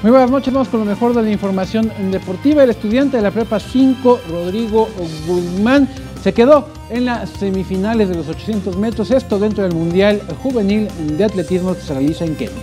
Muy buenas noches, vamos con lo mejor de la información deportiva. El estudiante de la Prepa 5, Rodrigo Guzmán, se quedó en las semifinales de los 800 metros, esto dentro del Mundial Juvenil de Atletismo que se realiza en Kenia.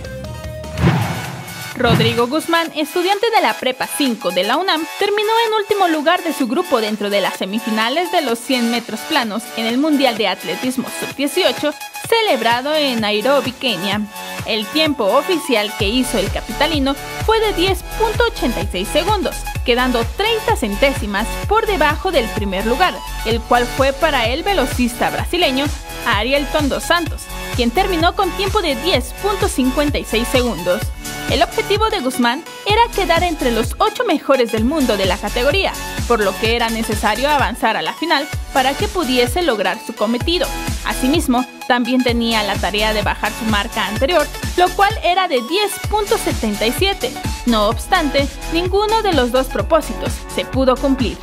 Rodrigo Guzmán, estudiante de la Prepa 5 de la UNAM, terminó en último lugar de su grupo dentro de las semifinales de los 100 metros planos en el Mundial de Atletismo Sub-18, celebrado en Nairobi, Kenia. El tiempo oficial que hizo el capitalino fue de 10.86 segundos, quedando 30 centésimas por debajo del primer lugar, el cual fue para el velocista brasileño Arielton dos Santos, quien terminó con tiempo de 10.56 segundos. El objetivo de Guzmán era quedar entre los 8 mejores del mundo de la categoría, por lo que era necesario avanzar a la final para que pudiese lograr su cometido. Asimismo, también tenía la tarea de bajar su marca anterior, lo cual era de 10.77. No obstante, ninguno de los dos propósitos se pudo cumplir.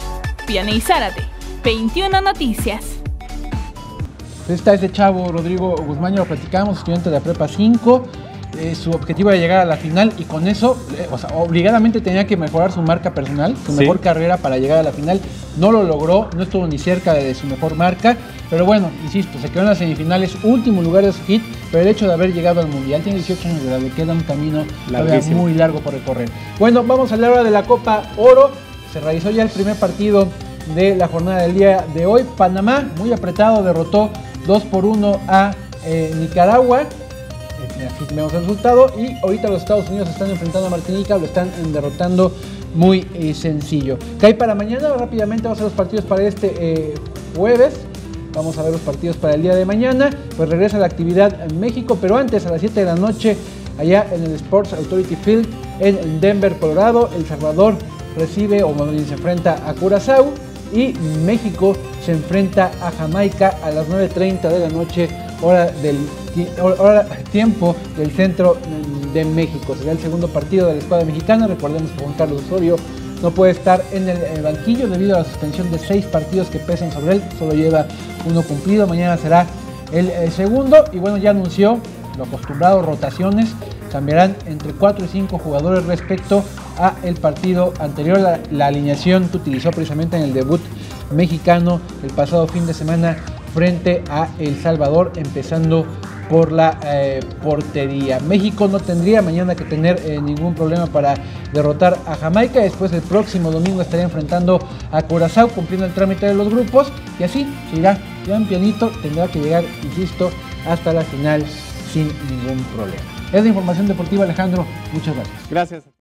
Vianey Zárate, 21 Noticias. Está este chavo, Rodrigo Guzmán, ya lo platicamos, estudiante de la Prepa 5. Su objetivo era llegar a la final y con eso, obligadamente tenía que mejorar su marca personal, su mejor carrera para llegar a la final. No lo logró, no estuvo ni cerca de su mejor marca, pero bueno, insisto, se quedó en las semifinales, último lugar de su hit, pero el hecho de haber llegado al Mundial, tiene 18 años de edad, le queda un camino muy largo por recorrer. Bueno, vamos a hablar ahora de la Copa Oro. Se realizó ya el primer partido de la jornada del día de hoy. Panamá, muy apretado, derrotó 2-1 a Nicaragua. Aquí vemos el resultado y ahorita los Estados Unidos están enfrentando a Martinica, lo están derrotando muy sencillo. ¿Qué hay para mañana? Rápidamente vamos a ver los partidos para este jueves. Vamos a ver los partidos para el día de mañana. Pues regresa la actividad en México, pero antes a las 7 de la noche allá en el Sports Authority Field en Denver, Colorado. El Salvador recibe o se enfrenta a Curazao y México se enfrenta a Jamaica a las 9:30 de la noche, tiempo del centro de México. Será el segundo partido de la escuadra mexicana. Recordemos que Juan Carlos Osorio no puede estar en el banquillo debido a la suspensión de 6 partidos que pesan sobre él. Solo lleva uno cumplido. Mañana será el segundo. Y bueno, ya anunció lo acostumbrado, rotaciones. Cambiarán entre 4 y 5 jugadores respecto a el partido anterior. La alineación que utilizó precisamente en el debut mexicano el pasado fin de semana frente a El Salvador, empezando por la portería. México no tendría mañana que tener ningún problema para derrotar a Jamaica. Después el próximo domingo estaría enfrentando a Curazao, cumpliendo el trámite de los grupos, y así se irá bien pianito. Tendrá que llegar, insisto, hasta la final sin ningún problema. Es la información deportiva, Alejandro. Muchas gracias. Gracias.